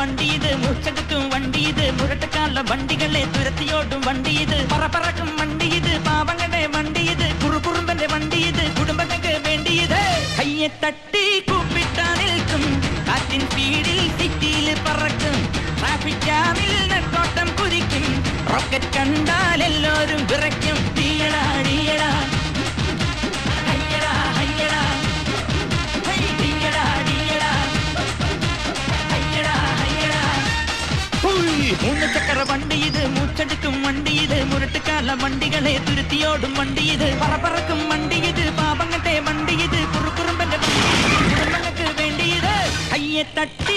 വണ്ടി ഇത്, മൂച്ചെടുക്കും വണ്ടി ഇത്, മുരട്ടക്കാല വണ്ടികളെ തുരത്തിയോടും വണ്ടി ഇത്, പറക്കും വണ്ടി ഇത്, പാവങ്ങളുടെ വണ്ടി ഇത്, കുറുകുറുമ്പന്റെ വണ്ടി ഇത്, കുടുംബങ്ങൾക്ക് വേണ്ടി ഇത്. കയ്യെ തട്ടി കൂപ്പിട്ടാ നിൽക്കും, കാറ്റിൻ സ്പീഡിൽ സിറ്റിയിൽ പറക്കും, ട്രാഫിക് ജാമിൽ നെട്ടോട്ടം കുതിക്കും, റോക്കറ്റ് കണ്ടാൽ എല്ലാവരും വിറയ്ക്കും. ഡീയടാ ഡീയടാ ഹയ്യടാ ഹയ്യടാ ഹൈ ഡീയടാ ഡീയടാ ഹയ്യടാ ഹയ്യടാ. മൂന്ന് ചക്ര വണ്ടി ഇത്, മൂച്ചെടുക്കും വണ്ടി ഇത്, മുരട്ടുകാല വണ്ടികളെ തുരുത്തിയോടും വണ്ടി ഇത്, പറക്കും വണ്ടി ഇത്, പാപങ്ങളുടെ വണ്ടി ഇത്, കുറുകുറുമ്പന്റെ വണ്ടി ഇത്, കുടുംബങ്ങൾക്ക് വേണ്ടി ഇത്. കയ്യെ തട്ടി